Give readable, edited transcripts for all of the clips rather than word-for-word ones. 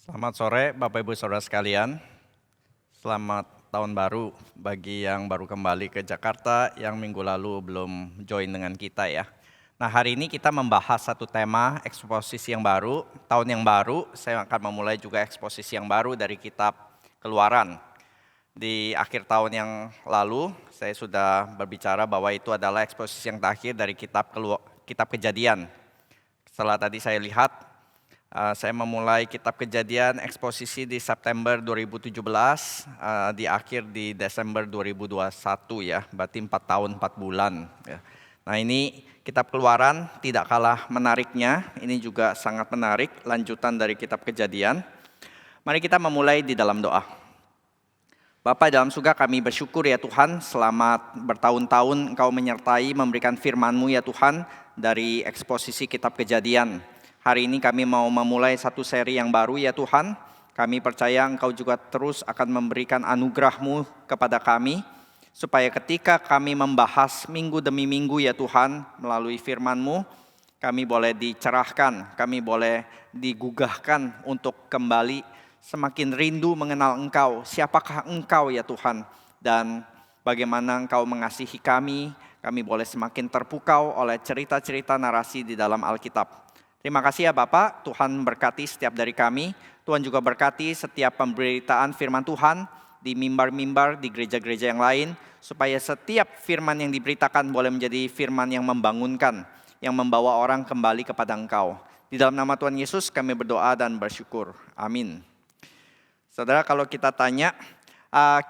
Selamat sore Bapak Ibu Saudara sekalian. Selamat tahun baru bagi yang baru kembali ke Jakarta, yang minggu lalu belum join dengan kita ya. Nah, hari ini kita membahas satu tema eksposisi yang baru, tahun yang baru. Saya akan memulai juga eksposisi yang baru dari kitab Keluaran. Di akhir tahun yang lalu saya sudah berbicara bahwa itu adalah eksposisi yang terakhir dari kitab Kejadian. Setelah tadi saya lihat, saya memulai kitab Kejadian eksposisi di September 2017, di akhir di Desember 2021 ya, berarti 4 tahun 4 bulan. Ya. Nah, ini kitab Keluaran tidak kalah menariknya, ini juga sangat menarik, lanjutan dari kitab Kejadian. Mari kita memulai di dalam doa. Bapa dalam surga, kami bersyukur ya Tuhan, selamat bertahun-tahun Engkau menyertai memberikan firman-Mu ya Tuhan dari eksposisi kitab Kejadian. Hari ini kami mau memulai satu seri yang baru ya Tuhan. Kami percaya Engkau juga terus akan memberikan anugerah-Mu kepada kami, supaya ketika kami membahas minggu demi minggu ya Tuhan, melalui firman-Mu, kami boleh dicerahkan, kami boleh digugahkan untuk kembali semakin rindu mengenal Engkau. Siapakah Engkau ya Tuhan, dan bagaimana Engkau mengasihi kami boleh semakin terpukau oleh cerita-cerita narasi di dalam Alkitab. Terima kasih ya Bapak, Tuhan berkati setiap dari kami. Tuhan juga berkati setiap pemberitaan firman Tuhan di mimbar-mimbar, di gereja-gereja yang lain, supaya setiap firman yang diberitakan boleh menjadi firman yang membangunkan, yang membawa orang kembali kepada Engkau. Di dalam nama Tuhan Yesus kami berdoa dan bersyukur. Amin. Saudara, kalau kita tanya,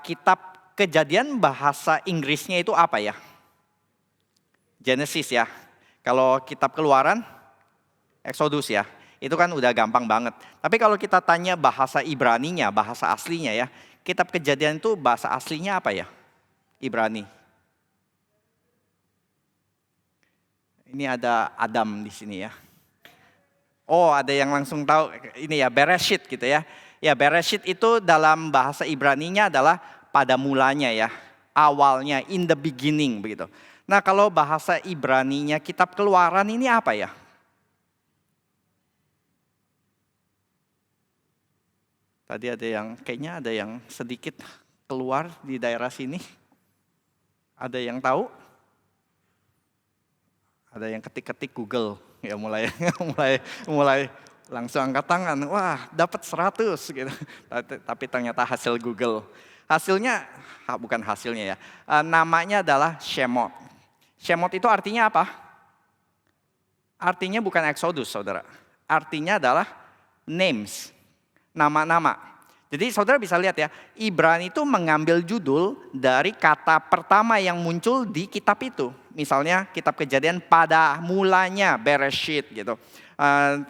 kitab Kejadian bahasa Inggrisnya itu apa ya? Genesis ya. Kalau kitab Keluaran, Exodus ya. Itu kan udah gampang banget. Tapi kalau kita tanya bahasa Ibraninya, bahasa aslinya ya, kitab Kejadian itu bahasa aslinya apa ya? Ibrani. Ini ada Adam di sini ya. Oh, ada yang langsung tahu, ini ya, Bereshit gitu ya. Ya, Bereshit itu dalam bahasa Ibraninya adalah pada mulanya ya, awalnya, in the beginning begitu. Nah, kalau bahasa Ibraninya kitab Keluaran ini apa ya? Tadi kayaknya ada yang sedikit keluar di daerah sini. Ada yang tahu? Ada yang ketik-ketik Google, ya mulai langsung angkat tangan. Wah, dapat 100 gitu. Tapi ternyata hasil Google. Hasilnya, bukan hasilnya ya. Namanya adalah Shemot. Shemot itu artinya apa? Artinya bukan Exodus, saudara. Artinya adalah names. Nama-nama. Jadi saudara bisa lihat ya, Ibrani itu mengambil judul dari kata pertama yang muncul di kitab itu. Misalnya kitab Kejadian pada mulanya, Bereshit gitu.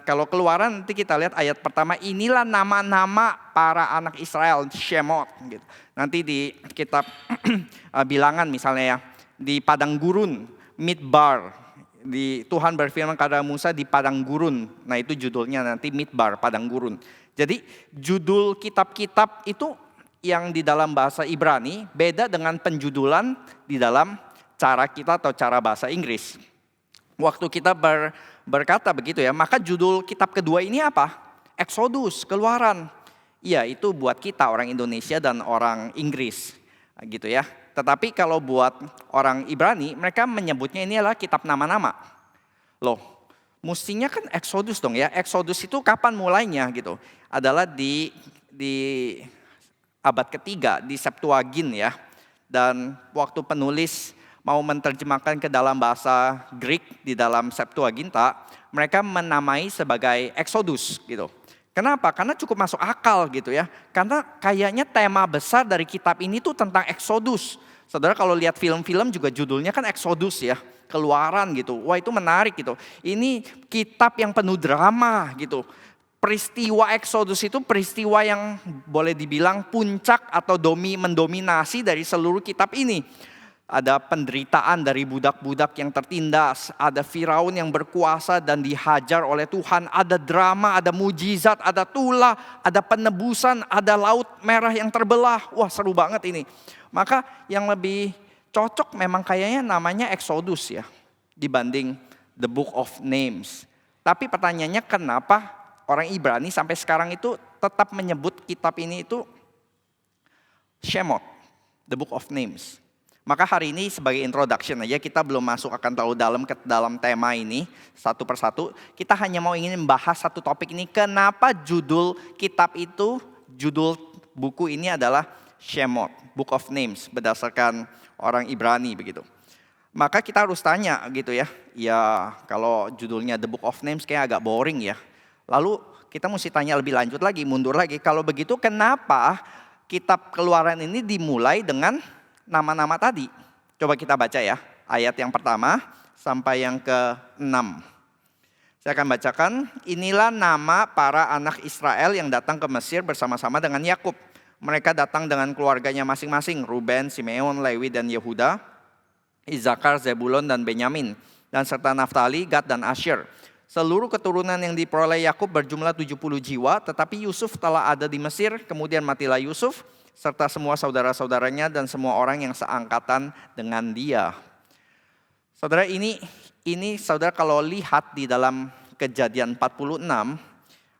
Kalau Keluaran nanti kita lihat ayat pertama, inilah nama-nama para anak Israel, Shemot gitu. Nanti di kitab Bilangan misalnya ya, di padang gurun, Midbar. Tuhan berfirman kepada Musa di padang gurun. Nah, itu judulnya nanti Midbar, padang gurun. Jadi judul kitab-kitab itu yang di dalam bahasa Ibrani beda dengan penjudulan di dalam cara kita atau cara bahasa Inggris. Waktu kita berkata begitu ya, maka judul kitab kedua ini apa? Exodus, Keluaran. Iya, itu buat kita orang Indonesia dan orang Inggris gitu ya. Tetapi kalau buat orang Ibrani, mereka menyebutnya ini adalah kitab nama-nama. Loh, mestinya kan Exodus dong ya. Exodus itu kapan mulainya gitu? Adalah di abad ketiga di Septuagint ya. Dan waktu penulis mau menerjemahkan ke dalam bahasa Greek di dalam Septuaginta, mereka menamai sebagai Exodus gitu. Kenapa? Karena cukup masuk akal gitu ya. Karena kayaknya tema besar dari kitab ini tuh tentang Exodus. Saudara kalau lihat film-film juga judulnya kan Exodus ya. Keluaran gitu. Wah, itu menarik gitu. Ini kitab yang penuh drama gitu. Peristiwa Exodus itu peristiwa yang boleh dibilang puncak atau mendominasi dari seluruh kitab ini. Ada penderitaan dari budak-budak yang tertindas, ada Firaun yang berkuasa dan dihajar oleh Tuhan, ada drama, ada mujizat, ada tulah, ada penebusan, ada laut merah yang terbelah. Wah, seru banget ini. Maka yang lebih cocok memang kayaknya namanya Exodus ya, dibanding The Book of Names. Tapi pertanyaannya kenapa orang Ibrani sampai sekarang itu tetap menyebut kitab ini itu Shemot, the Book of Names. Maka hari ini sebagai introduction aja, kita belum masuk akan terlalu dalam ke dalam tema ini satu persatu. Kita hanya mau ingin membahas satu topik ini. Kenapa judul kitab itu, judul buku ini adalah Shemot, Book of Names, berdasarkan orang Ibrani begitu. Maka kita harus tanya gitu ya. Ya kalau judulnya The Book of Names kayak agak boring ya. Lalu kita mesti tanya lebih lanjut lagi, mundur lagi. Kalau begitu kenapa kitab Keluaran ini dimulai dengan nama-nama tadi? Coba kita baca ya, ayat yang pertama sampai yang ke-6. Saya akan bacakan, inilah nama para anak Israel yang datang ke Mesir bersama-sama dengan Yakub. Mereka datang dengan keluarganya masing-masing, Ruben, Simeon, Lewi, dan Yehuda, Isakar, Zebulon, dan Benyamin, dan serta Naftali, Gad, dan Asher. Seluruh keturunan yang diperoleh Yakub berjumlah 70 jiwa, tetapi Yusuf telah ada di Mesir, kemudian matilah Yusuf, serta semua saudara-saudaranya dan semua orang yang seangkatan dengan dia. Saudara, ini saudara kalau lihat di dalam Kejadian 46,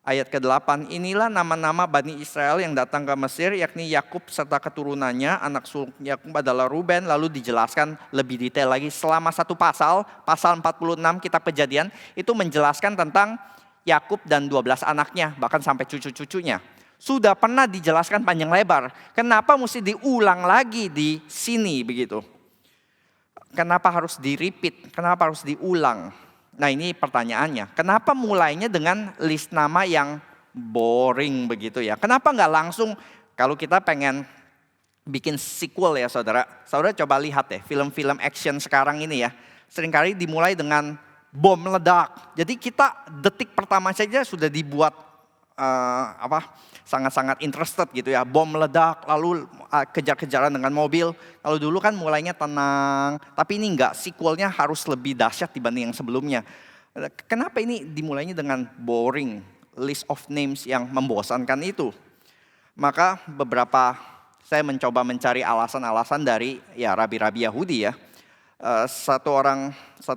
ayat ke-8, inilah nama-nama Bani Israel yang datang ke Mesir, yakni Yakub serta keturunannya, anak sulung Yakub adalah Ruben, lalu dijelaskan lebih detail lagi selama satu pasal 46 kitab Kejadian, itu menjelaskan tentang Yakub dan 12 anaknya, bahkan sampai cucu-cucunya. Sudah pernah dijelaskan panjang lebar, kenapa mesti diulang lagi di sini begitu? Kenapa harus di-repeat? Kenapa harus diulang? Nah ini pertanyaannya, kenapa mulainya dengan list nama yang boring begitu ya? Kenapa nggak langsung, kalau kita pengen bikin sequel ya saudara. Saudara coba lihat deh film-film action sekarang ini ya. Seringkali dimulai dengan bom meledak. Jadi kita detik pertama saja sudah dibuat sangat-sangat interested gitu ya. Bom meledak lalu kejar-kejaran dengan mobil. Kalau dulu kan mulainya tenang, tapi ini enggak, sequelnya harus lebih dahsyat dibanding yang sebelumnya. Kenapa ini dimulainya dengan boring, list of names yang membosankan itu? Maka saya mencoba mencari alasan-alasan dari ya rabi-rabi Yahudi ya. Satu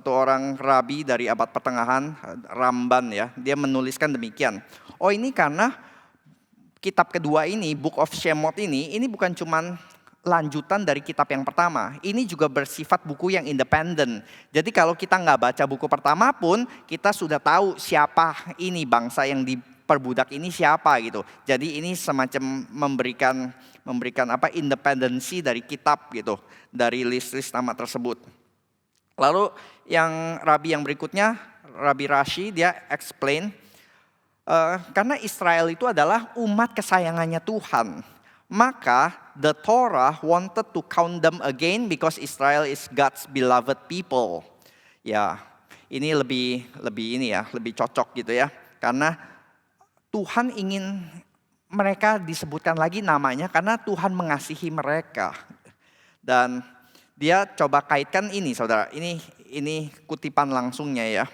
orang rabi dari abad pertengahan, Ramban ya, dia menuliskan demikian. Oh ini karena kitab kedua ini, Book of Shemot ini bukan cuman lanjutan dari kitab yang pertama. Ini juga bersifat buku yang independen. Jadi kalau kita nggak baca buku pertama pun, kita sudah tahu siapa ini bangsa yang diperbudak ini siapa gitu. Jadi ini semacam memberikan independensi dari kitab gitu, dari list-list nama tersebut. Lalu yang rabi yang berikutnya, Rabi Rashi, dia explain, karena Israel itu adalah umat kesayangannya Tuhan. Maka the Torah wanted to count them again because Israel is God's beloved people. Ya, ini lebih cocok gitu ya. Karena Tuhan ingin mereka disebutkan lagi namanya karena Tuhan mengasihi mereka. Dan dia coba kaitkan ini saudara, ini kutipan langsungnya ya.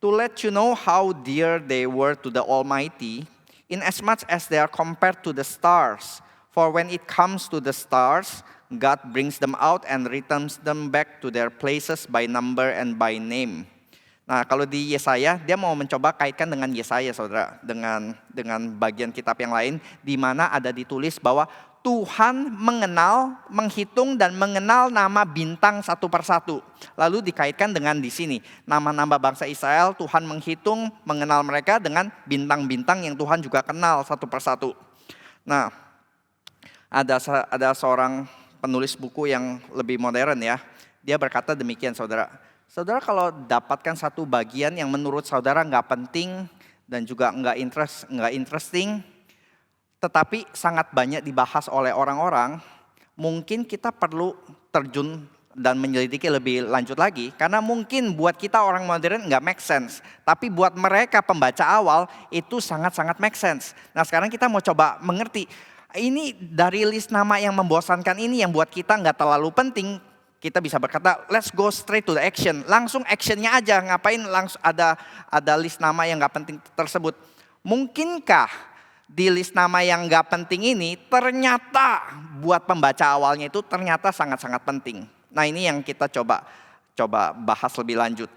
To let you know how dear they were to the Almighty, inasmuch as they are compared to the stars. For when it comes to the stars, God brings them out and returns them back to their places by number and by name. Nah kalau di Yesaya, dia mau mencoba kaitkan dengan Yesaya saudara, dengan bagian kitab yang lain, di mana ada ditulis bahwa Tuhan menghitung dan mengenal nama bintang satu persatu. Lalu dikaitkan dengan di sini, nama-nama bangsa Israel, Tuhan menghitung, mengenal mereka dengan bintang-bintang yang Tuhan juga kenal satu persatu. Nah, ada seorang penulis buku yang lebih modern ya. Dia berkata demikian saudara. Saudara kalau dapatkan satu bagian yang menurut saudara nggak penting dan juga nggak interesting, tetapi sangat banyak dibahas oleh orang-orang, mungkin kita perlu terjun dan menyelidiki lebih lanjut lagi. Karena mungkin buat kita orang modern nggak make sense. Tapi buat mereka pembaca awal itu sangat-sangat make sense. Nah sekarang kita mau coba mengerti. Ini dari list nama yang membosankan ini yang buat kita nggak terlalu penting. Kita bisa berkata, let's go straight to the action. Langsung actionnya aja, ngapain langsung ada list nama yang nggak penting tersebut. Mungkinkah di list nama yang gak penting ini ternyata buat pembaca awalnya itu ternyata sangat-sangat penting. Nah ini yang kita coba bahas lebih lanjut.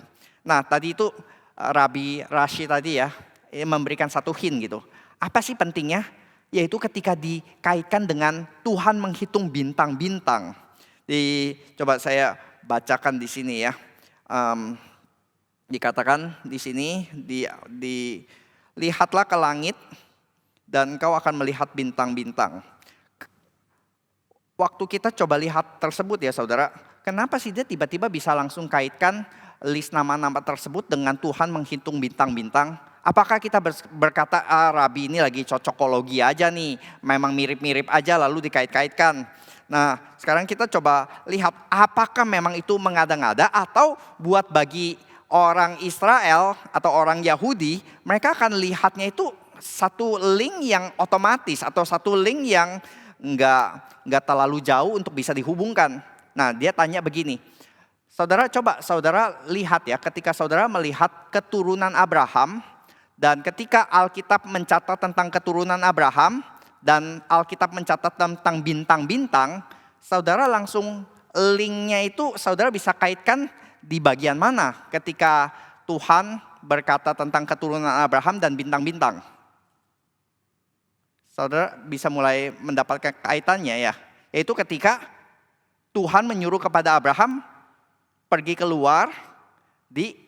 Nah tadi itu Rabi Rashi tadi ya, memberikan satu hint gitu. Apa sih pentingnya? Yaitu ketika dikaitkan dengan Tuhan menghitung bintang-bintang. Coba saya bacakan di sini ya. Dikatakan di sini, lihatlah ke langit dan kau akan melihat bintang-bintang. Waktu kita coba lihat tersebut ya saudara, kenapa sih dia tiba-tiba bisa langsung kaitkan list nama-nama tersebut dengan Tuhan menghitung bintang-bintang? Apakah kita berkata, Rabi ini lagi cocokologi aja nih, memang mirip-mirip aja lalu dikait-kaitkan. Nah sekarang kita coba lihat apakah memang itu mengada-ngada atau buat bagi orang Israel atau orang Yahudi, mereka akan lihatnya itu satu link yang otomatis atau satu link yang nggak terlalu jauh untuk bisa dihubungkan. Nah dia tanya begini, saudara lihat ya, ketika saudara melihat keturunan Abraham dan ketika Alkitab mencatat tentang keturunan Abraham dan Alkitab mencatat tentang bintang-bintang, saudara langsung linknya itu saudara bisa kaitkan di bagian mana ketika Tuhan berkata tentang keturunan Abraham dan bintang-bintang. Saudara bisa mulai mendapatkan kaitannya ya. Yaitu ketika Tuhan menyuruh kepada Abraham pergi keluar di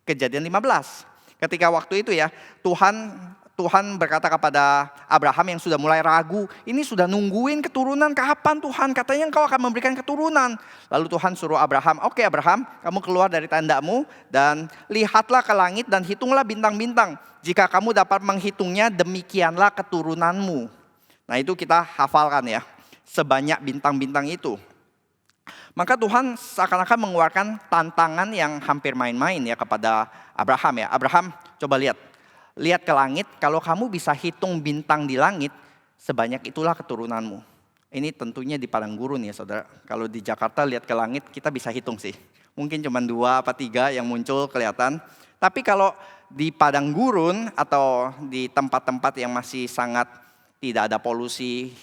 Kejadian 15. Ketika waktu itu ya Tuhan berkata kepada Abraham yang sudah mulai ragu, ini sudah nungguin keturunan, kapan Tuhan? Katanya engkau akan memberikan keturunan. Lalu Tuhan suruh Abraham, oke Abraham, kamu keluar dari tendamu dan lihatlah ke langit dan hitunglah bintang-bintang. Jika kamu dapat menghitungnya, demikianlah keturunanmu. Nah itu kita hafalkan ya, sebanyak bintang-bintang itu. Maka Tuhan seakan-akan mengeluarkan tantangan yang hampir main-main ya kepada Abraham ya. Abraham, coba lihat ke langit, kalau kamu bisa hitung bintang di langit, sebanyak itulah keturunanmu. Ini tentunya di padang gurun ya saudara. Kalau di Jakarta lihat ke langit kita bisa hitung sih. Mungkin cuma 2 atau 3 yang muncul kelihatan. Tapi kalau di padang gurun atau di tempat-tempat yang masih sangat tidak ada polusi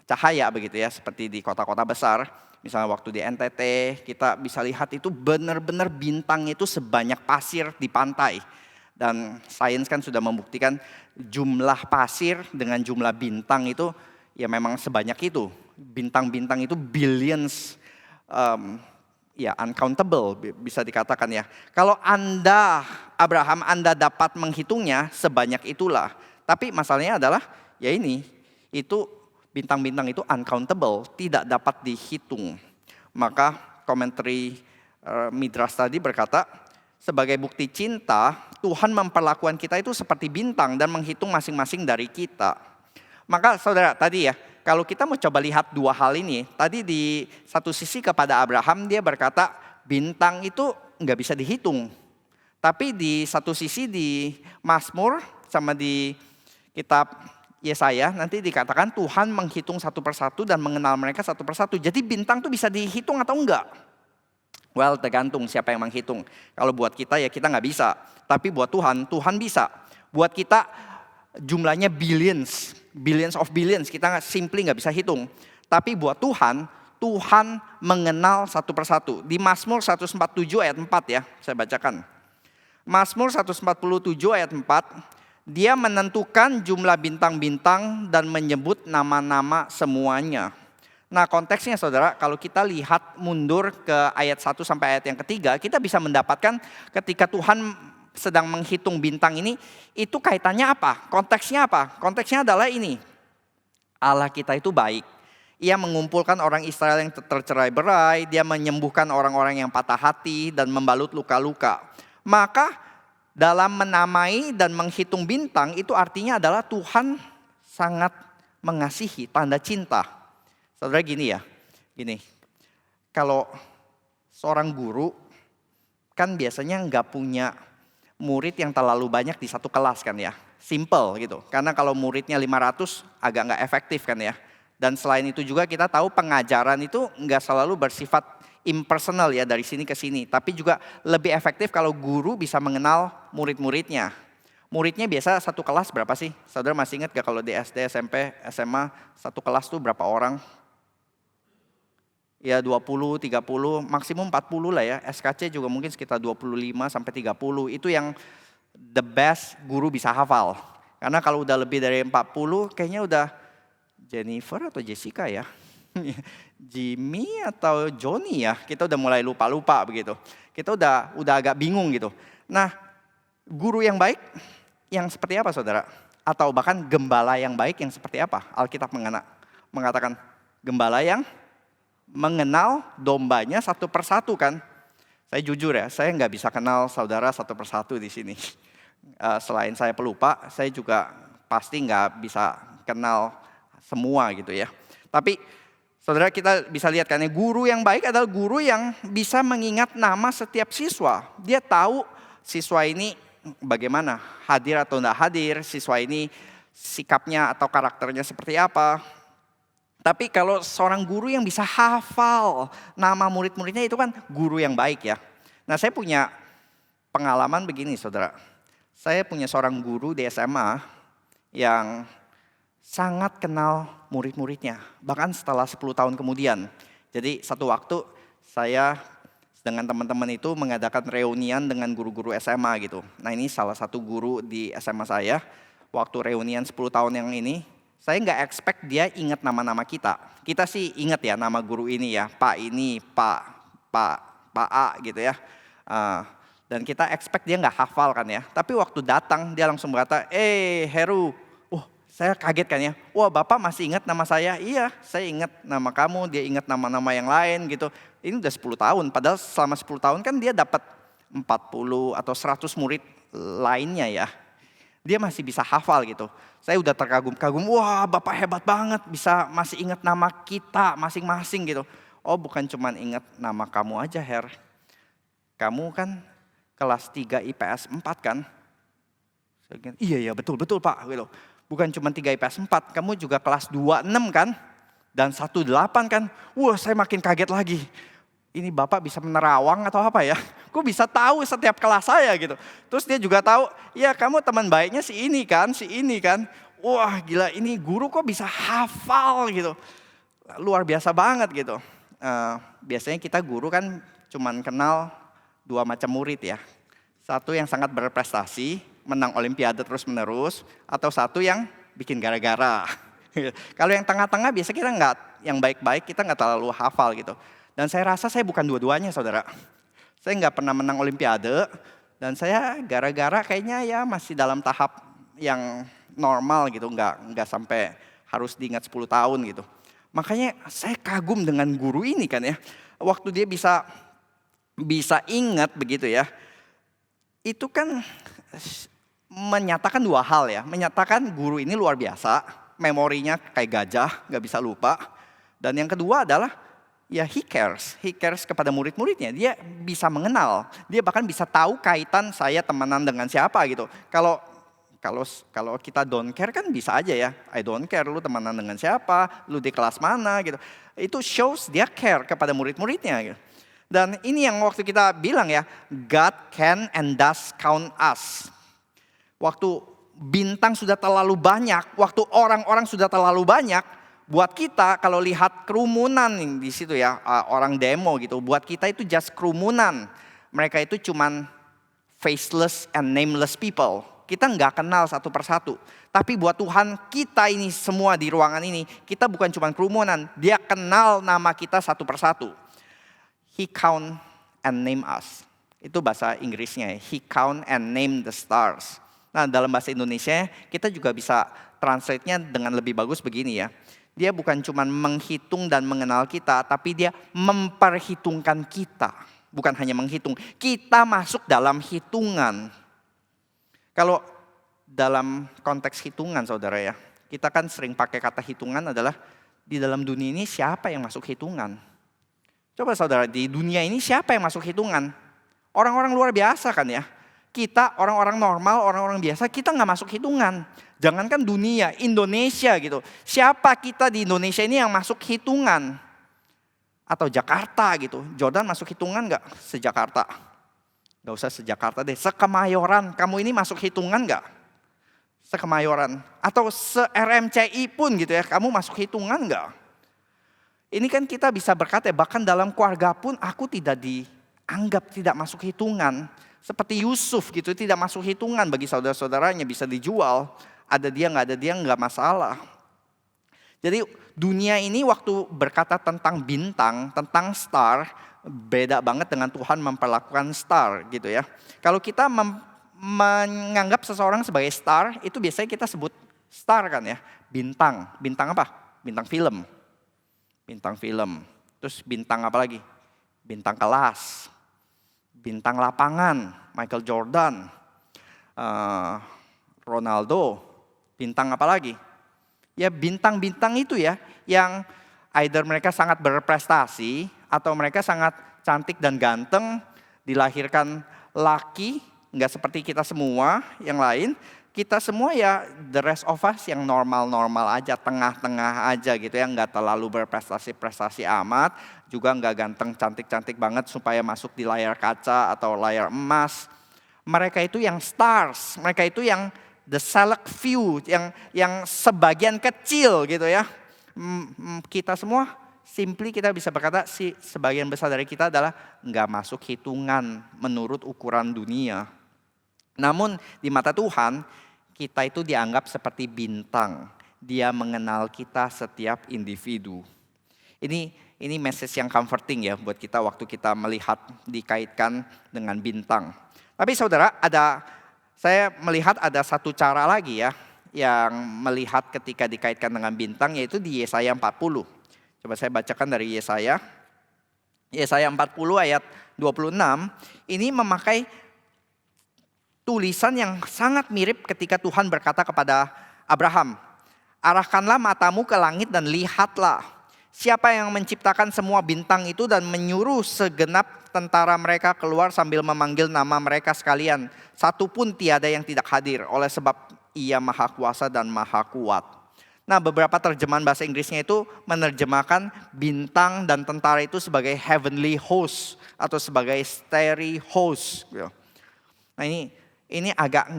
cahaya begitu ya. Seperti di kota-kota besar. Misalnya waktu di NTT kita bisa lihat itu benar-benar bintang itu sebanyak pasir di pantai. Dan sains kan sudah membuktikan jumlah pasir dengan jumlah bintang itu ya memang sebanyak itu. Bintang-bintang itu billions, ya uncountable bisa dikatakan ya. Kalau Abraham Anda dapat menghitungnya sebanyak itulah. Tapi masalahnya adalah ya itu bintang-bintang itu uncountable, tidak dapat dihitung. Maka komentari Midrash tadi berkata, sebagai bukti cinta, Tuhan memperlakukan kita itu seperti bintang dan menghitung masing-masing dari kita. Maka saudara tadi ya, kalau kita mau coba lihat 2 hal ini, tadi di satu sisi kepada Abraham dia berkata bintang itu nggak bisa dihitung. Tapi di satu sisi di Mazmur sama di kitab Yesaya nanti dikatakan Tuhan menghitung satu persatu dan mengenal mereka satu persatu. Jadi bintang itu bisa dihitung atau enggak? Well, tergantung siapa yang menghitung. Kalau buat kita ya kita nggak bisa. Tapi buat Tuhan bisa. Buat kita jumlahnya billions of billions. Kita simply nggak bisa hitung. Tapi buat Tuhan mengenal satu persatu. Di Mazmur 147 ayat 4 ya, saya bacakan. Mazmur 147 ayat 4, dia menentukan jumlah bintang-bintang dan menyebut nama-nama semuanya. Nah konteksnya saudara, kalau kita lihat mundur ke ayat 1 sampai ayat yang ketiga, kita bisa mendapatkan ketika Tuhan sedang menghitung bintang ini, itu kaitannya apa? Konteksnya apa? Konteksnya adalah ini, Allah kita itu baik. Ia mengumpulkan orang Israel yang tercerai-berai, dia menyembuhkan orang-orang yang patah hati dan membalut luka-luka. Maka dalam menamai dan menghitung bintang itu artinya adalah Tuhan sangat mengasihi, tanda cinta. Saudara gini, kalau seorang guru kan biasanya nggak punya murid yang terlalu banyak di satu kelas kan ya. Simple gitu, karena kalau muridnya 500 agak nggak efektif kan ya. Dan selain itu juga kita tahu pengajaran itu nggak selalu bersifat impersonal ya dari sini ke sini. Tapi juga lebih efektif kalau guru bisa mengenal murid-muridnya. Muridnya biasa satu kelas berapa sih? Saudara masih ingat gak kalau di SD, SMP, SMA satu kelas tuh berapa orang? Ya 20, 30, maksimum 40 lah ya. SKC juga mungkin sekitar 25 sampai 30. Itu yang the best guru bisa hafal. Karena kalau udah lebih dari 40 kayaknya udah Jennifer atau Jessica ya. Jimmy atau Johnny ya. Kita udah mulai lupa-lupa begitu. Kita udah agak bingung gitu. Nah, guru yang baik yang seperti apa saudara? Atau bahkan gembala yang baik yang seperti apa? Alkitab mengatakan gembala yang mengenal dombanya satu persatu kan. Saya jujur ya, saya nggak bisa kenal saudara satu persatu di sini. Selain saya pelupa, saya juga pasti nggak bisa kenal semua gitu ya. Tapi saudara kita bisa lihat kan ya, guru yang baik adalah guru yang bisa mengingat nama setiap siswa. Dia tahu siswa ini bagaimana, hadir atau tidak hadir, siswa ini sikapnya atau karakternya seperti apa. Tapi kalau seorang guru yang bisa hafal nama murid-muridnya itu kan guru yang baik ya. Nah saya punya pengalaman begini saudara. Saya punya seorang guru di SMA yang sangat kenal murid-muridnya. Bahkan setelah 10 tahun kemudian. Jadi satu waktu saya dengan teman-teman itu mengadakan reunian dengan guru-guru SMA gitu. Nah ini salah satu guru di SMA saya. Waktu reunian 10 tahun yang ini, saya nggak expect dia ingat nama-nama kita. Kita sih ingat ya nama guru ini ya. Pak ini, Pak A gitu ya. Dan kita expect dia nggak hafal kan ya. Tapi waktu datang dia langsung berkata, Heru. Saya kaget kan ya. Wah Bapak masih ingat nama saya? Iya saya ingat nama kamu. Dia ingat nama-nama yang lain gitu. Ini udah 10 tahun. Padahal selama 10 tahun kan dia dapat 40 atau 100 murid lainnya ya. Dia masih bisa hafal gitu. Saya udah terkagum-kagum. Wah Bapak hebat banget. Bisa masih ingat nama kita masing-masing gitu. Oh bukan cuma ingat nama kamu aja Her. Kamu kan kelas 3 IPS 4 kan? Iya betul Pak gitu. Bukan cuma 3 IPS 4, kamu juga kelas 26 kan? Dan 18 kan? Wah saya makin kaget lagi. Ini Bapak bisa menerawang atau apa ya? Kok bisa tahu setiap kelas saya gitu. Terus dia juga tahu, ya kamu teman baiknya si ini kan? Wah gila ini guru kok bisa hafal gitu. Luar biasa banget gitu. Biasanya kita guru kan cuman kenal 2 macam murid ya. Satu yang sangat berprestasi, menang olimpiade terus menerus, atau satu yang bikin gara-gara. Kalau yang tengah-tengah biasa kita yang baik-baik kita nggak terlalu hafal gitu. Dan saya rasa saya bukan dua-duanya saudara. Saya nggak pernah menang olimpiade, dan saya gara-gara kayaknya ya masih dalam tahap yang normal gitu, nggak sampai harus diingat 10 tahun gitu. Makanya saya kagum dengan guru ini kan ya. Waktu dia bisa ingat begitu ya. Itu kan menyatakan 2 hal ya. Menyatakan guru ini luar biasa, memorinya kayak gajah, gak bisa lupa. Dan yang kedua adalah ya he cares kepada murid-muridnya. Dia bisa mengenal, dia bahkan bisa tahu kaitan saya temenan dengan siapa gitu. Kalau kita don't care kan bisa aja ya. I don't care lu temenan dengan siapa, lu di kelas mana gitu. Itu shows dia care kepada murid-muridnya gitu. Dan ini yang waktu kita bilang ya, God can and does count us. Waktu bintang sudah terlalu banyak, waktu orang-orang sudah terlalu banyak, buat kita kalau lihat kerumunan di situ ya, orang demo gitu, buat kita itu just kerumunan. Mereka itu cuman faceless and nameless people. Kita nggak kenal satu persatu. Tapi buat Tuhan kita ini semua di ruangan ini, kita bukan cuma kerumunan, dia kenal nama kita satu persatu. He count and name us. Itu bahasa Inggrisnya ya. He count and name the stars. Nah dalam bahasa Indonesia kita juga bisa translate-nya dengan lebih bagus begini ya. Dia bukan cuma menghitung dan mengenal kita, tapi dia memperhitungkan kita. Bukan hanya menghitung, kita masuk dalam hitungan. Kalau dalam konteks hitungan saudara ya, kita kan sering pakai kata hitungan adalah di dalam dunia ini siapa yang masuk hitungan? Coba saudara, di dunia ini siapa yang masuk hitungan? Orang-orang luar biasa kan ya. Kita orang-orang normal, orang-orang biasa, kita nggak masuk hitungan. Jangankan dunia, Indonesia gitu. Siapa kita di Indonesia ini yang masuk hitungan? Atau Jakarta gitu. Jordan masuk hitungan nggak se-Jakarta? Nggak usah se-Jakarta deh, se-Kemayoran. Kamu ini masuk hitungan nggak? Se-Kemayoran. Atau se-RMCI pun gitu ya, kamu masuk hitungan nggak? Ini kan kita bisa berkata bahkan dalam keluarga pun aku tidak dianggap tidak masuk hitungan. Seperti Yusuf gitu, tidak masuk hitungan bagi saudara-saudaranya, bisa dijual. Ada dia, nggak masalah. Jadi dunia ini waktu berkata tentang bintang, tentang star, beda banget dengan Tuhan memperlakukan star gitu ya. Kalau kita menganggap seseorang sebagai star, itu biasanya kita sebut star kan ya. Bintang, bintang apa? Bintang film. Bintang film. Terus bintang apa lagi? Bintang kelas. Bintang lapangan, Michael Jordan, Ronaldo. Bintang apa lagi? Ya bintang-bintang itu ya, yang either mereka sangat berprestasi atau mereka sangat cantik dan ganteng, dilahirkan laki, nggak seperti kita semua yang lain. Kita semua ya the rest of us yang normal-normal aja, tengah-tengah aja gitu ya, nggak terlalu berprestasi-prestasi amat, juga nggak ganteng cantik-cantik banget supaya masuk di layar kaca atau layar emas. Mereka itu yang stars, mereka itu yang the select few, yang sebagian kecil gitu ya. Kita semua simply kita bisa berkata sebagian besar dari kita adalah nggak masuk hitungan menurut ukuran dunia. Namun di mata Tuhan kita itu dianggap seperti bintang. Dia mengenal kita setiap individu. Ini message yang comforting ya buat kita waktu kita melihat dikaitkan dengan bintang. Tapi saudara, saya melihat ada satu cara lagi ya yang melihat ketika dikaitkan dengan bintang, yaitu di Yesaya 40. Coba saya bacakan dari Yesaya. Yesaya 40 ayat 26 ini memakai tulisan yang sangat mirip ketika Tuhan berkata kepada Abraham, "Arahkanlah matamu ke langit dan lihatlah, siapa yang menciptakan semua bintang itu dan menyuruh segenap tentara mereka keluar sambil memanggil nama mereka sekalian. Satu pun tiada yang tidak hadir, oleh sebab Ia Maha Kuasa dan Maha Kuat." Nah, beberapa terjemahan bahasa Inggrisnya itu menerjemahkan bintang dan tentara itu sebagai heavenly host atau sebagai starry host. Nah, ini agak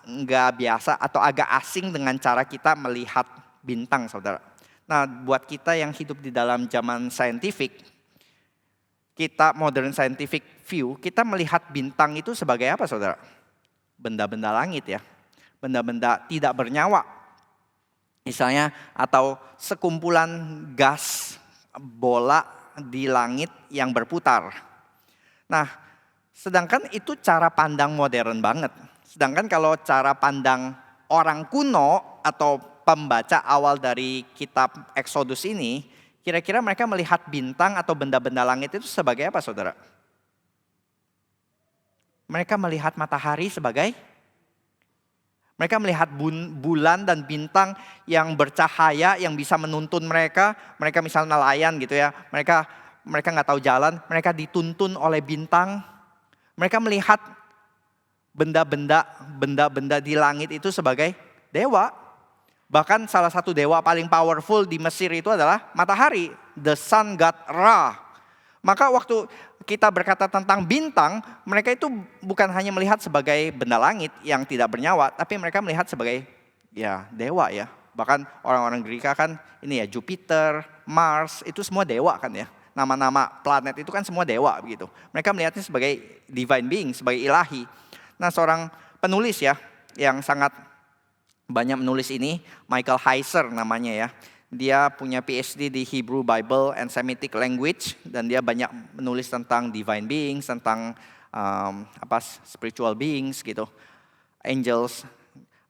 nggak biasa atau agak asing dengan cara kita melihat bintang, saudara. Nah, buat kita yang hidup di dalam zaman scientific, kita modern scientific view, kita melihat bintang itu sebagai apa, saudara? Benda-benda langit ya, benda-benda tidak bernyawa. Misalnya, atau sekumpulan gas bola di langit yang berputar. Nah, sedangkan itu cara pandang modern banget. Sedangkan kalau cara pandang orang kuno atau pembaca awal dari kitab Exodus ini, kira-kira mereka melihat bintang atau benda-benda langit itu sebagai apa, saudara? Mereka melihat matahari sebagai, mereka melihat bulan dan bintang yang bercahaya, yang bisa menuntun mereka. Mereka misalnya nelayan gitu ya, mereka nggak tahu jalan, mereka dituntun oleh bintang. Mereka melihat benda-benda di langit itu sebagai dewa. Bahkan salah satu dewa paling powerful di Mesir itu adalah matahari, the sun god Ra. Maka waktu kita berkata tentang bintang, mereka itu bukan hanya melihat sebagai benda langit yang tidak bernyawa, tapi mereka melihat sebagai ya dewa ya. Bahkan orang-orang Greka kan ini ya, Jupiter, Mars, itu semua dewa kan ya. Nama-nama planet itu kan semua dewa begitu. Mereka melihatnya sebagai divine being, sebagai ilahi. Nah, seorang penulis ya yang sangat banyak menulis ini, Michael Heiser namanya ya. Dia punya PhD di Hebrew Bible and Semitic Language, dan dia banyak menulis tentang divine beings, tentang spiritual beings gitu, angels.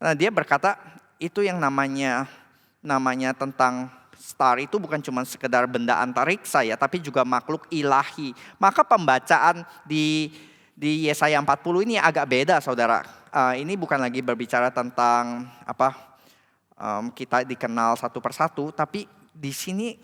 Nah, dia berkata itu yang namanya tentang star itu bukan cuma sekedar benda antariksa ya, tapi juga makhluk ilahi. Maka pembacaan di Yesaya 40 ini agak beda, saudara. Ini bukan lagi berbicara tentang kita dikenal satu persatu, tapi di sini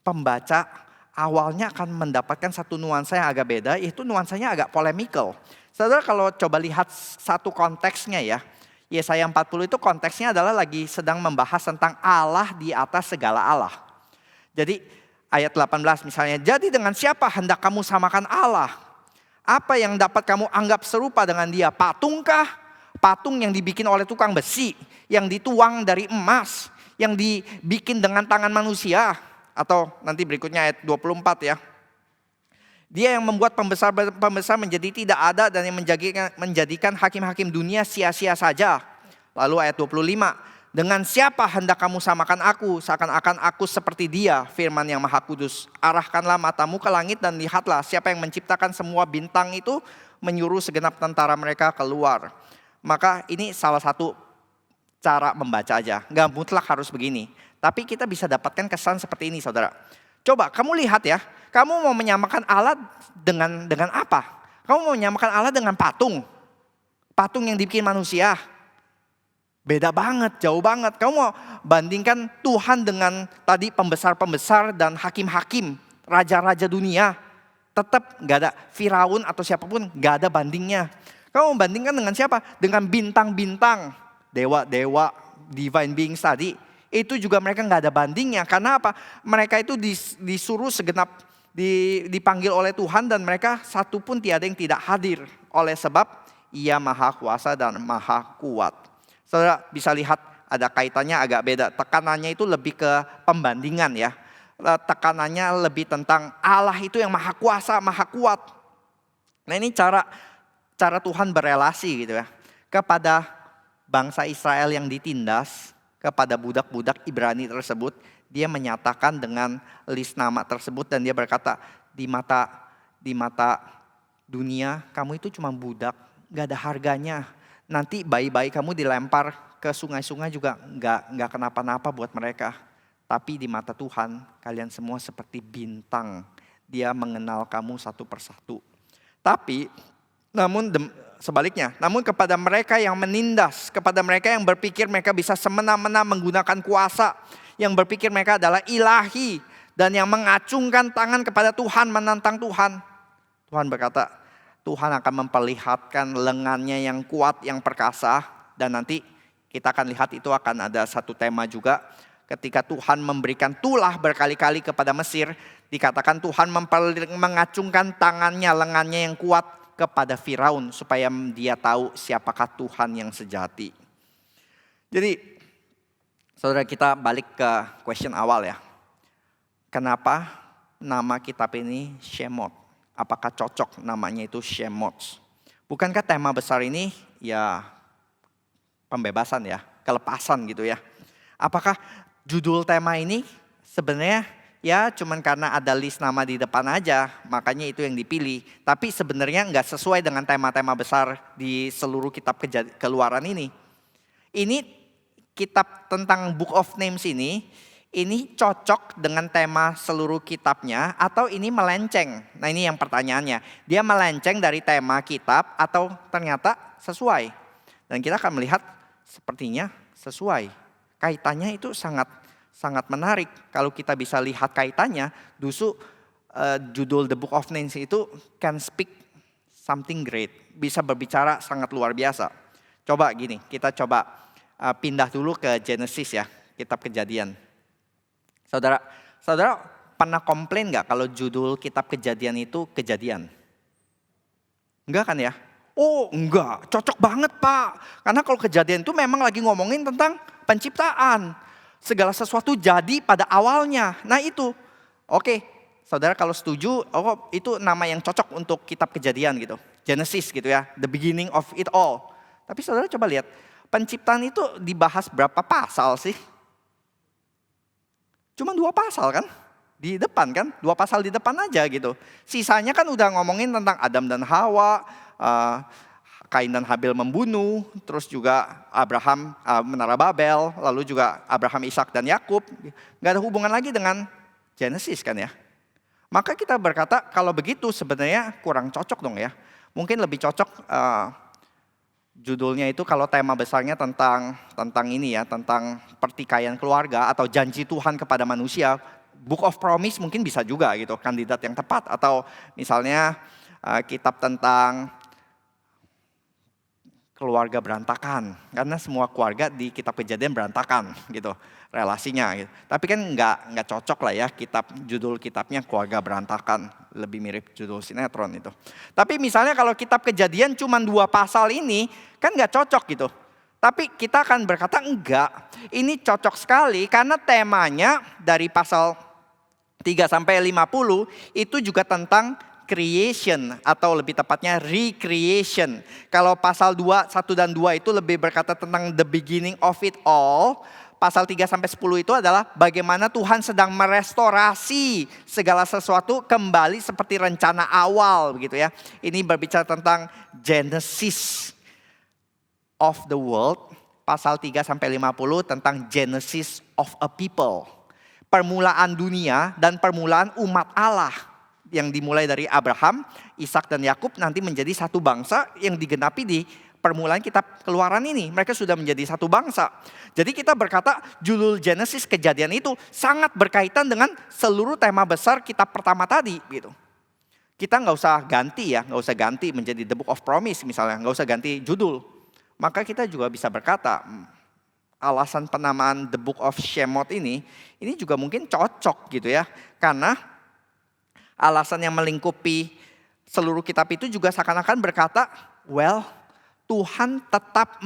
pembaca awalnya akan mendapatkan satu nuansa yang agak beda, yaitu nuansanya agak polemical. Saudara kalau coba lihat satu konteksnya ya, Yesaya 40 itu konteksnya adalah lagi sedang membahas tentang Allah di atas segala Allah. Jadi ayat 18 misalnya, "Jadi dengan siapa hendak kamu samakan Allah? Apa yang dapat kamu anggap serupa dengan Dia? Patungkah? Patung yang dibikin oleh tukang besi, yang dituang dari emas, yang dibikin dengan tangan manusia." Atau nanti berikutnya ayat 24 ya. Dia yang membuat pembesar menjadi tidak ada dan yang menjadikan hakim-hakim dunia sia-sia saja. Lalu ayat 25, dengan siapa hendak kamu samakan aku, seakan-akan aku seperti dia, firman yang maha kudus. Arahkanlah matamu ke langit dan lihatlah siapa yang menciptakan semua bintang itu, menyuruh segenap tentara mereka keluar. Maka ini salah satu cara membaca aja, gak mutlak harus begini. Tapi kita bisa dapatkan kesan seperti ini saudara. Coba kamu lihat ya, kamu mau menyamakan Allah dengan apa? Kamu mau menyamakan Allah dengan patung. Patung yang dibikin manusia. Beda banget, jauh banget. Kamu mau bandingkan Tuhan dengan tadi pembesar-pembesar dan hakim-hakim, raja-raja dunia. Tetap gak ada Firaun atau siapapun, gak ada bandingnya. Kamu mau bandingkan dengan siapa? Dengan bintang-bintang, dewa-dewa, divine beings tadi. Itu juga mereka gak ada bandingnya. Karena apa? Mereka itu disuruh segenap, dipanggil oleh Tuhan dan mereka satu pun tiada yang tidak hadir. Oleh sebab Ia maha kuasa dan maha kuat. Saudara bisa lihat ada kaitannya agak beda. Tekanannya itu lebih ke pembandingan ya. Tekanannya lebih tentang Allah itu yang maha kuasa, maha kuat. Nah ini cara Tuhan berelasi gitu ya. Kepada bangsa Israel yang ditindas, kepada budak-budak Ibrani tersebut, dia menyatakan dengan list nama tersebut dan dia berkata, di mata dunia kamu itu cuma budak, gak ada harganya. Nanti bayi-bayi kamu dilempar ke sungai-sungai juga gak kenapa-napa buat mereka. Tapi di mata Tuhan kalian semua seperti bintang. Dia mengenal kamu satu persatu. Tapi sebaliknya, namun kepada mereka yang menindas, kepada mereka yang berpikir mereka bisa semena-mena menggunakan kuasa, yang berpikir mereka adalah ilahi, dan yang mengacungkan tangan kepada Tuhan, menantang Tuhan. Tuhan berkata, Tuhan akan memperlihatkan lengannya yang kuat, yang perkasa, dan nanti kita akan lihat itu akan ada satu tema juga. Ketika Tuhan memberikan tulah berkali-kali kepada Mesir, dikatakan Tuhan mengacungkan tangannya, lengannya yang kuat kepada Firaun supaya dia tahu siapakah Tuhan yang sejati. Jadi saudara kita balik ke question awal ya. Kenapa nama kitab ini Shemot? Apakah cocok namanya itu Shemot? Bukankah tema besar ini ya pembebasan ya, kelepasan gitu ya. Apakah judul tema ini sebenarnya ya cuman karena ada list nama di depan aja, makanya itu yang dipilih. Tapi sebenarnya nggak sesuai dengan tema-tema besar di seluruh kitab keluaran ini. Ini kitab tentang Book of Names ini cocok dengan tema seluruh kitabnya atau ini melenceng? Nah ini yang pertanyaannya. Dia melenceng dari tema kitab atau ternyata sesuai? Dan kita akan melihat sepertinya sesuai. Kaitannya itu sangat menarik. Kalau kita bisa lihat kaitannya, judul The Book of Names itu can speak something great. Bisa berbicara sangat luar biasa. Coba gini, kita coba pindah dulu ke Genesis ya, kitab Kejadian. Saudara pernah komplain gak kalau judul kitab Kejadian itu Kejadian? Enggak kan ya? Oh enggak, cocok banget Pak. Karena kalau Kejadian itu memang lagi ngomongin tentang penciptaan. Segala sesuatu jadi pada awalnya. Nah itu, oke. Saudara kalau setuju, itu nama yang cocok untuk kitab Kejadian gitu. Genesis gitu ya, the beginning of it all. Tapi saudara coba lihat, penciptaan itu dibahas berapa pasal sih? Cuma 2 pasal kan? Di depan kan? 2 pasal di depan aja gitu. Sisanya kan udah ngomongin tentang Adam dan Hawa, Kain dan Habil membunuh, terus juga Abraham menara Babel, lalu juga Abraham, Ishak dan Yakub. Gak ada hubungan lagi dengan Genesis kan ya. Maka kita berkata kalau begitu sebenarnya kurang cocok dong ya. Mungkin lebih cocok judulnya itu kalau tema besarnya tentang ini ya, tentang pertikaian keluarga atau janji Tuhan kepada manusia. Book of Promise mungkin bisa juga gitu, kandidat yang tepat. Atau misalnya kitab tentang keluarga berantakan, karena semua keluarga di kitab Kejadian berantakan gitu relasinya gitu. Tapi kan nggak cocok lah ya judul kitabnya keluarga berantakan, lebih mirip judul sinetron itu. Tapi misalnya kalau kitab Kejadian cuma 2 pasal ini kan nggak cocok gitu. Tapi kita akan berkata enggak, ini cocok sekali karena temanya dari pasal 3 sampai 50 itu juga tentang creation atau lebih tepatnya recreation. Kalau pasal 2, 1 dan 2 itu lebih berkata tentang the beginning of it all. Pasal 3 sampai 10 itu adalah bagaimana Tuhan sedang merestorasi segala sesuatu kembali seperti rencana awal begitu ya. Ini berbicara tentang Genesis of the world. Pasal 3 sampai 50 tentang Genesis of a people. Permulaan dunia dan permulaan umat Allah yang dimulai dari Abraham, Ishak dan Yakub nanti menjadi satu bangsa yang digenapi di permulaan kitab Keluaran ini. Mereka sudah menjadi satu bangsa. Jadi kita berkata judul Genesis kejadian itu sangat berkaitan dengan seluruh tema besar kitab pertama tadi gitu. Kita nggak usah ganti ya, nggak usah ganti menjadi The Book of Promise misalnya, nggak usah ganti judul. Maka kita juga bisa berkata alasan penamaan The Book of Shemot ini juga mungkin cocok gitu ya. Karena alasan yang melingkupi seluruh kitab itu juga seakan-akan berkata, well, Tuhan tetap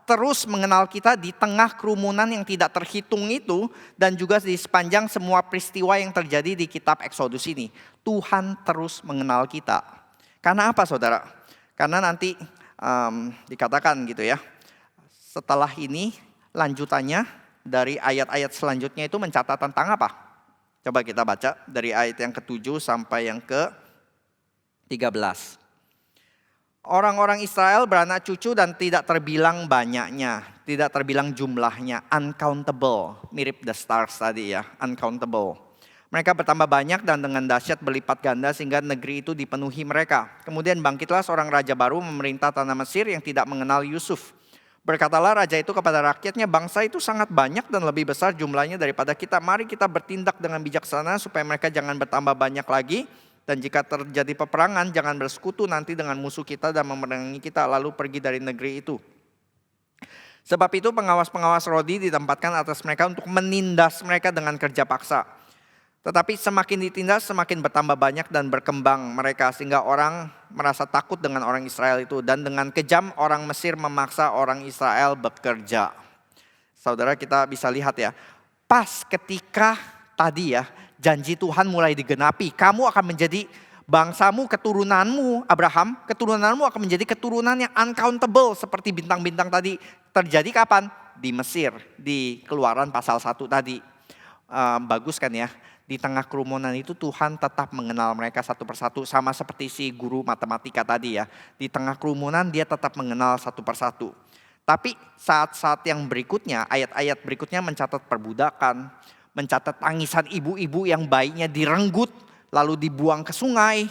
terus mengenal kita di tengah kerumunan yang tidak terhitung itu. Dan juga di sepanjang semua peristiwa yang terjadi di kitab Exodus ini. Tuhan terus mengenal kita. Karena apa saudara? Karena nanti dikatakan gitu ya. Setelah ini lanjutannya dari ayat-ayat selanjutnya itu mencatat tentang apa? Coba kita baca dari ayat yang ke-7 sampai yang ke-13. Orang-orang Israel beranak cucu dan tidak terbilang banyaknya, tidak terbilang jumlahnya, uncountable, mirip the stars tadi ya, uncountable. Mereka bertambah banyak dan dengan dahsyat berlipat ganda sehingga negeri itu dipenuhi mereka. Kemudian bangkitlah seorang raja baru memerintah tanah Mesir yang tidak mengenal Yusuf. Berkatalah raja itu kepada rakyatnya, bangsa itu sangat banyak dan lebih besar jumlahnya daripada kita. Mari kita bertindak dengan bijaksana supaya mereka jangan bertambah banyak lagi. Dan jika terjadi peperangan, jangan bersekutu nanti dengan musuh kita dan memerangi kita lalu pergi dari negeri itu. Sebab itu pengawas-pengawas Rodi ditempatkan atas mereka untuk menindas mereka dengan kerja paksa. Tetapi semakin ditindas semakin bertambah banyak dan berkembang mereka sehingga orang merasa takut dengan orang Israel itu. Dan dengan kejam orang Mesir memaksa orang Israel bekerja. Saudara kita bisa lihat ya, pas ketika tadi ya janji Tuhan mulai digenapi. Kamu akan menjadi bangsamu, keturunanmu Abraham, keturunanmu akan menjadi keturunan yang uncountable seperti bintang-bintang tadi. Terjadi kapan? Di Mesir, di Keluaran pasal 1 tadi. Bagus kan ya? Di tengah kerumunan itu Tuhan tetap mengenal mereka satu persatu. Sama seperti si guru matematika tadi ya. Di tengah kerumunan dia tetap mengenal satu persatu. Tapi saat-saat yang berikutnya, ayat-ayat berikutnya mencatat perbudakan. Mencatat tangisan ibu-ibu yang bayinya direnggut lalu dibuang ke sungai.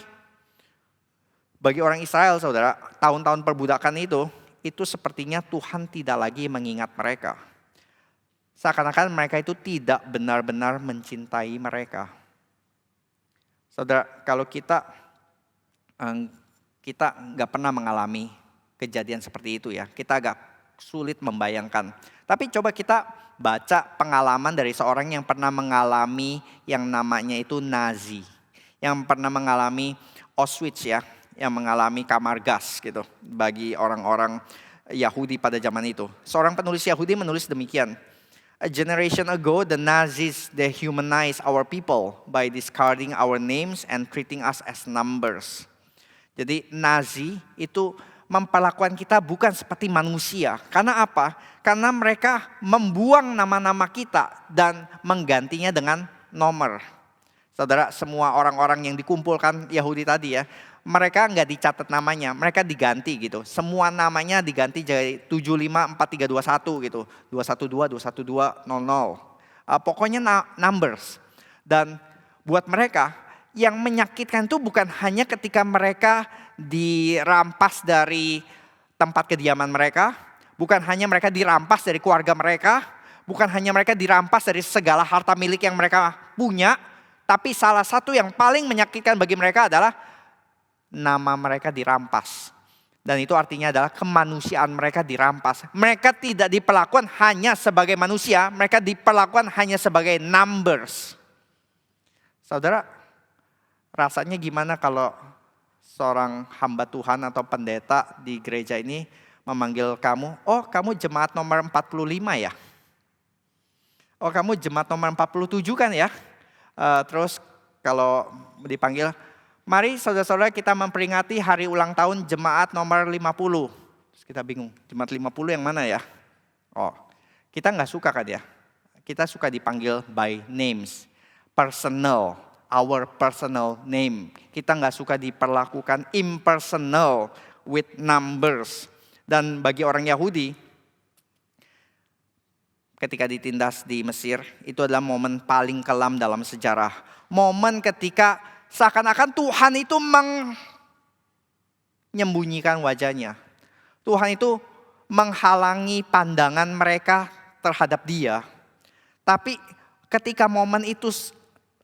Bagi orang Israel saudara, tahun-tahun perbudakan itu sepertinya Tuhan tidak lagi mengingat mereka. Seakan-akan mereka itu tidak benar-benar mencintai mereka. Saudara, kalau kita nggak pernah mengalami kejadian seperti itu ya, kita agak sulit membayangkan. Tapi coba kita baca pengalaman dari seorang yang pernah mengalami yang namanya itu Nazi, yang pernah mengalami Auschwitz ya, yang mengalami kamar gas gitu bagi orang-orang Yahudi pada zaman itu. Seorang penulis Yahudi menulis demikian. A generation ago, the Nazis dehumanized our people by discarding our names and treating us as numbers. Jadi Nazi itu memperlakukan kita bukan seperti manusia. Karena apa? Karena mereka membuang nama-nama kita dan menggantinya dengan nomor. Saudara, semua orang-orang yang dikumpulkan Yahudi tadi ya, mereka nggak dicatat namanya, mereka diganti gitu. Semua namanya diganti jadi 754321 gitu. 212, 212, 00. Pokoknya numbers. Dan buat mereka yang menyakitkan itu bukan hanya ketika mereka dirampas dari tempat kediaman mereka. Bukan hanya mereka dirampas dari keluarga mereka. Bukan hanya mereka dirampas dari segala harta milik yang mereka punya. Tapi salah satu yang paling menyakitkan bagi mereka adalah nama mereka dirampas. Dan itu artinya adalah kemanusiaan mereka dirampas. Mereka tidak diperlakukan hanya sebagai manusia. Mereka diperlakukan hanya sebagai numbers. Saudara, rasanya gimana kalau seorang hamba Tuhan atau pendeta di gereja ini memanggil kamu, oh kamu jemaat nomor 45 ya? Oh kamu jemaat nomor 47 kan ya? Terus kalau dipanggil, Mari saudara-saudara kita memperingati hari ulang tahun jemaat nomor 50. Terus kita bingung, jemaat 50 yang mana ya? Oh, kita nggak suka kan ya? Kita suka dipanggil by names, personal, our personal name. Kita nggak suka diperlakukan impersonal with numbers. Dan bagi orang Yahudi, ketika ditindas di Mesir, itu adalah momen paling kelam dalam sejarah. Momen ketika seakan-akan Tuhan itu menyembunyikan wajahnya. Tuhan itu menghalangi pandangan mereka terhadap Dia. Tapi ketika momen itu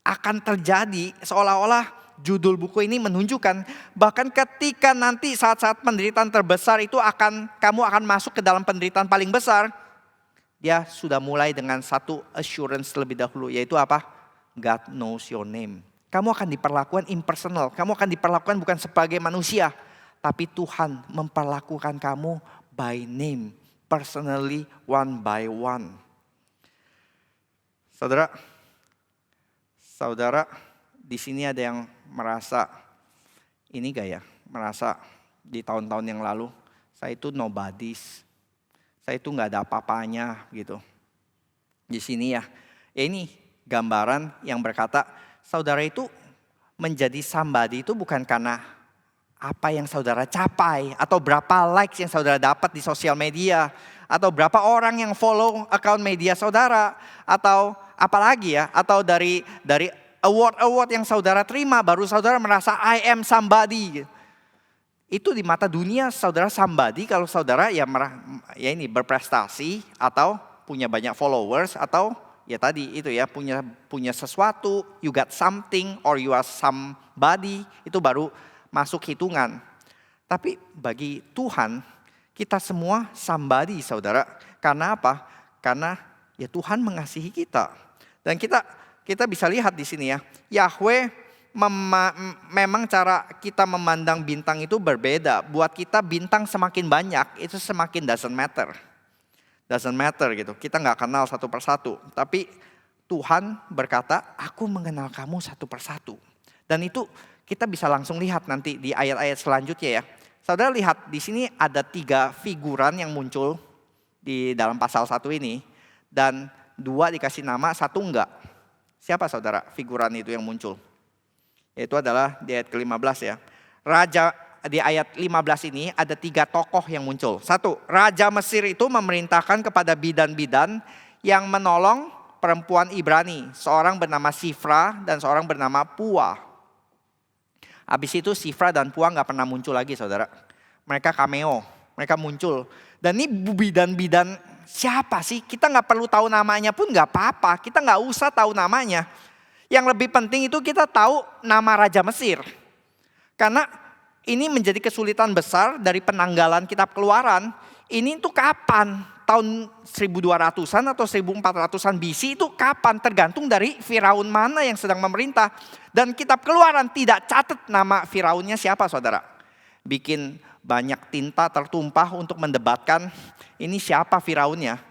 akan terjadi, seolah-olah judul buku ini menunjukkan bahkan ketika nanti saat-saat penderitaan terbesar itu kamu akan masuk ke dalam penderitaan paling besar. Dia sudah mulai dengan satu assurance lebih dahulu, yaitu apa? God knows your name. Kamu akan diperlakukan impersonal, kamu akan diperlakukan bukan sebagai manusia, tapi Tuhan memperlakukan kamu by name, personally, one by one. Saudara, di sini ada yang merasa, ini gak ya? Merasa di tahun-tahun yang lalu, saya itu nobodies, saya itu gak ada apa-apanya gitu. Di sini ya ini gambaran yang berkata, saudara itu menjadi somebody itu bukan karena apa yang saudara capai, atau berapa likes yang saudara dapat di sosial media, atau berapa orang yang follow account media saudara, atau apalagi ya, atau dari award yang saudara terima, baru saudara merasa I am somebody. Itu di mata dunia saudara somebody kalau saudara ya ini berprestasi, atau punya banyak followers, atau ya tadi itu ya punya sesuatu, you got something or you are somebody, itu baru masuk hitungan. Tapi bagi Tuhan kita semua somebody saudara. Karena apa? Karena ya Tuhan mengasihi kita. Dan kita bisa lihat di sini ya, Yahweh memang cara kita memandang bintang itu berbeda. Buat kita bintang semakin banyak itu semakin doesn't matter gitu. Kita nggak kenal satu persatu. Tapi Tuhan berkata, aku mengenal kamu satu persatu. Dan itu kita bisa langsung lihat nanti di ayat-ayat selanjutnya ya. Saudara lihat di sini ada 3 figuran yang muncul di dalam pasal 1 ini. Dan 2 dikasih nama, 1 enggak. Siapa saudara figuran itu yang muncul? Itu adalah di ayat ke-15 ya. Di ayat 15 ini ada 3 tokoh yang muncul. 1, Raja Mesir itu memerintahkan kepada bidan-bidan yang menolong perempuan Ibrani. Seorang bernama Sifra dan seorang bernama Pua. Habis itu Sifra dan Pua gak pernah muncul lagi saudara. Mereka cameo, mereka muncul. Dan ini bidan-bidan siapa sih? Kita gak perlu tahu namanya pun gak apa-apa. Kita gak usah tahu namanya. Yang lebih penting itu kita tahu nama Raja Mesir. Karena ini menjadi kesulitan besar dari penanggalan kitab Keluaran. Ini tuh kapan? Tahun 1200-an atau 1400-an BC itu kapan? Tergantung dari Firaun mana yang sedang memerintah. Dan kitab Keluaran tidak catat nama Firaunnya siapa saudara. Bikin banyak tinta tertumpah untuk mendebatkan ini siapa Firaunnya.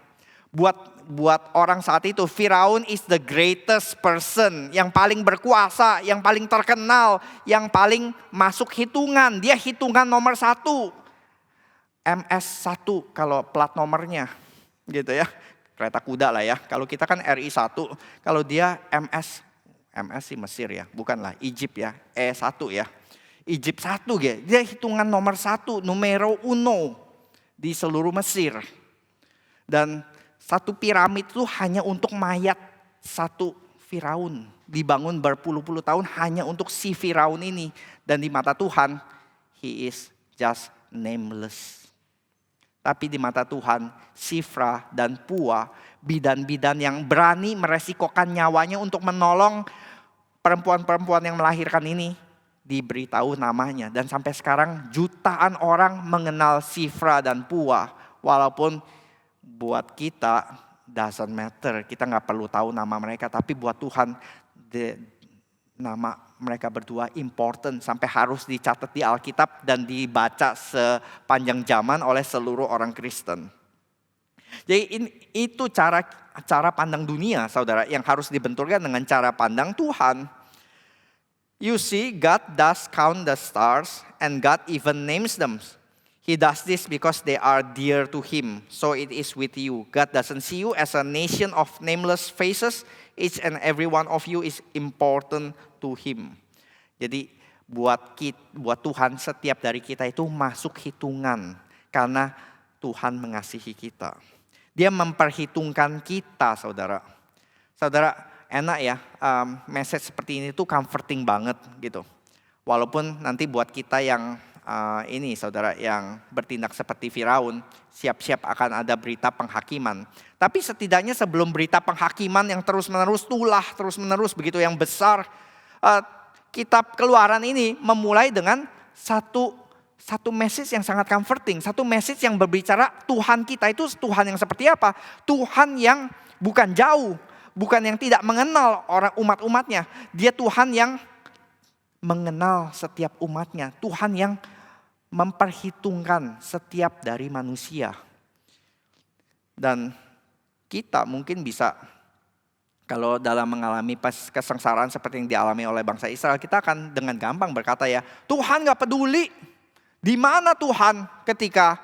Buat orang saat itu, Firaun is the greatest person, yang paling berkuasa, yang paling terkenal, yang paling masuk hitungan. Dia hitungan nomor 1. MS1 kalau plat nomornya gitu ya. Kereta kuda lah ya. Kalau kita kan RI1, kalau dia MS sih Mesir ya, bukanlah Egypt ya, E1 ya. Egypt 1 ya, dia hitungan nomor 1, numero uno di seluruh Mesir. Dan satu piramid itu hanya untuk mayat satu Firaun. Dibangun berpuluh-puluh tahun hanya untuk si Firaun ini. Dan di mata Tuhan, he is just nameless. Tapi di mata Tuhan, Sifra dan Pua, bidan-bidan yang berani meresikokan nyawanya untuk menolong perempuan-perempuan yang melahirkan ini, diberitahu namanya. Dan sampai sekarang jutaan orang mengenal Sifra dan Pua. Walaupun buat kita doesn't matter, kita gak perlu tahu nama mereka. Tapi buat Tuhan nama mereka berdua important sampai harus dicatat di Alkitab dan dibaca sepanjang zaman oleh seluruh orang Kristen. Jadi itu cara pandang dunia saudara yang harus dibenturkan dengan cara pandang Tuhan. You see, God does count the stars and God even names them. He does this because they are dear to Him. So it is with you. God doesn't see you as a nation of nameless faces. Each and every one of you is important to Him. Jadi buat Tuhan, setiap dari kita itu masuk hitungan karena Tuhan mengasihi kita. Dia memperhitungkan kita, saudara. Saudara, enak ya, message seperti ini tuh comforting banget gitu. Walaupun nanti buat kita yang ini saudara yang bertindak seperti Firaun, siap-siap akan ada berita penghakiman. Tapi setidaknya sebelum berita penghakiman yang terus-menerus begitu yang besar, kitab Keluaran ini memulai dengan satu message yang sangat comforting. Satu message yang berbicara Tuhan kita itu Tuhan yang seperti apa? Tuhan yang bukan jauh. Bukan yang tidak mengenal orang umat-umatnya. Dia Tuhan yang mengenal setiap umatnya. Tuhan yang memperhitungkan setiap dari manusia. Dan kita mungkin bisa, kalau dalam mengalami kesengsaraan seperti yang dialami oleh bangsa Israel, kita akan dengan gampang berkata ya, Tuhan gak peduli. Di mana Tuhan ketika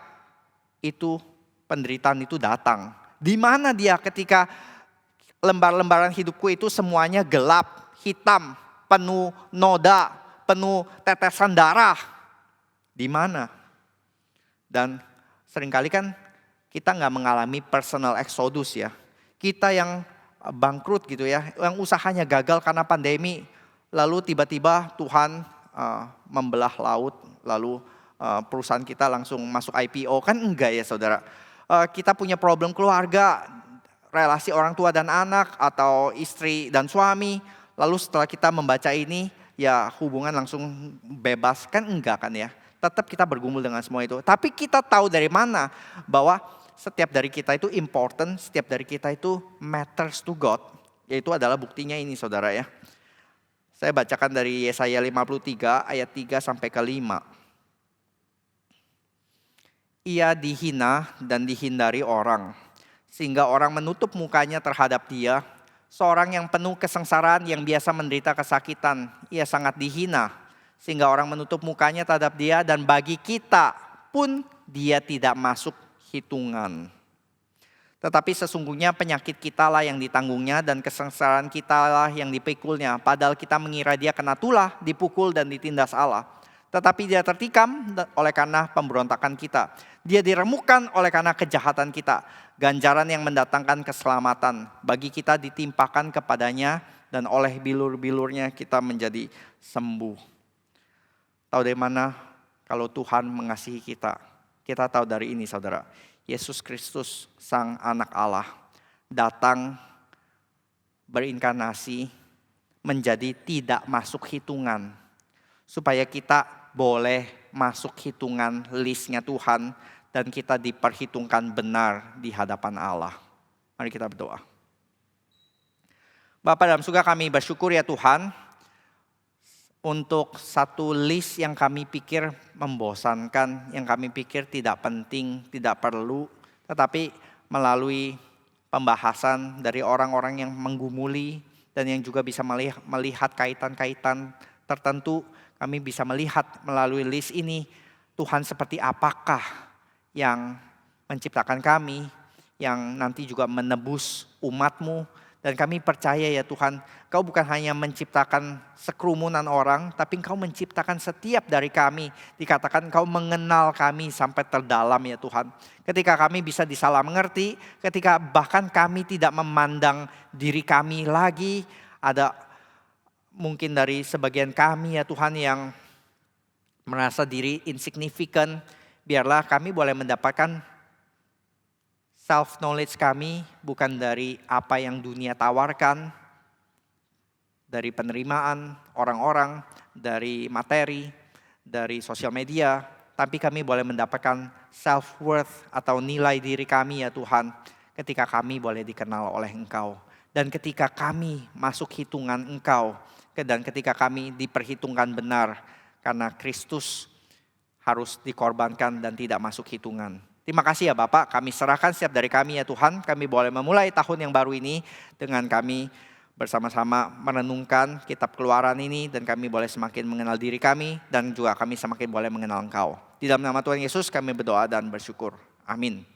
itu penderitaan itu datang? Di mana Dia ketika lembar-lembaran hidupku itu semuanya gelap, hitam, penuh noda, penuh tetesan darah. Di mana? Dan seringkali kan kita nggak mengalami personal exodus ya. Kita yang bangkrut gitu ya, yang usahanya gagal karena pandemi. Lalu tiba-tiba Tuhan membelah laut, lalu perusahaan kita langsung masuk IPO. Kan enggak ya saudara. Kita punya problem keluarga, relasi orang tua dan anak atau istri dan suami. Lalu setelah kita membaca ini ya hubungan langsung bebas. Kan enggak kan ya. Tetap kita bergumul dengan semua itu. Tapi kita tahu dari mana bahwa setiap dari kita itu important. Setiap dari kita itu matters to God. Yaitu adalah buktinya ini saudara ya. Saya bacakan dari Yesaya 53 ayat 3 sampai ke 5. Ia dihina dan dihindari orang. Sehingga orang menutup mukanya terhadap Dia. Seorang yang penuh kesengsaraan yang biasa menderita kesakitan. Ia sangat dihina. Sehingga orang menutup mukanya terhadap Dia. Dan bagi kita pun Dia tidak masuk hitungan. Tetapi sesungguhnya penyakit kita lah yang ditanggungnya. Dan kesengsaraan kita lah yang dipikulnya. Padahal kita mengira Dia kena tulah, dipukul dan ditindas Allah. Tetapi Dia tertikam oleh karena pemberontakan kita. Dia diremukkan oleh karena kejahatan kita. Ganjaran yang mendatangkan keselamatan. Bagi kita ditimpakan kepadanya. Dan oleh bilur-bilurnya kita menjadi sembuh. Tahu dari mana kalau Tuhan mengasihi kita? Kita tahu dari ini saudara. Yesus Kristus Sang Anak Allah datang berinkarnasi menjadi tidak masuk hitungan. Supaya kita boleh masuk hitungan listnya Tuhan. Dan kita diperhitungkan benar di hadapan Allah. Mari kita berdoa. Bapa dalam surga, kami bersyukur ya Tuhan. Untuk satu list yang kami pikir membosankan. Yang kami pikir tidak penting, tidak perlu. Tetapi melalui pembahasan dari orang-orang yang menggumuli. Dan yang juga bisa melihat kaitan-kaitan tertentu. Kami bisa melihat melalui list ini. Tuhan seperti apakah yang menciptakan kami, yang nanti juga menebus umat-Mu. Dan kami percaya ya Tuhan, Kau bukan hanya menciptakan sekerumunan orang, tapi Kau menciptakan setiap dari kami. Dikatakan Kau mengenal kami sampai terdalam ya Tuhan. Ketika kami bisa disalah mengerti, ketika bahkan kami tidak memandang diri kami lagi, ada mungkin dari sebagian kami ya Tuhan yang merasa diri insignificant. Biarlah kami boleh mendapatkan self-knowledge kami bukan dari apa yang dunia tawarkan, dari penerimaan orang-orang, dari materi, dari sosial media. Tapi kami boleh mendapatkan self-worth atau nilai diri kami ya Tuhan ketika kami boleh dikenal oleh Engkau. Dan ketika kami masuk hitungan Engkau dan ketika kami diperhitungkan benar karena Kristus harus dikorbankan dan tidak masuk hitungan. Terima kasih ya Bapak, kami serahkan setiap dari kami ya Tuhan. Kami boleh memulai tahun yang baru ini dengan kami bersama-sama merenungkan kitab Keluaran ini dan kami boleh semakin mengenal diri kami dan juga kami semakin boleh mengenal Engkau. Di dalam nama Tuhan Yesus kami berdoa dan bersyukur. Amin.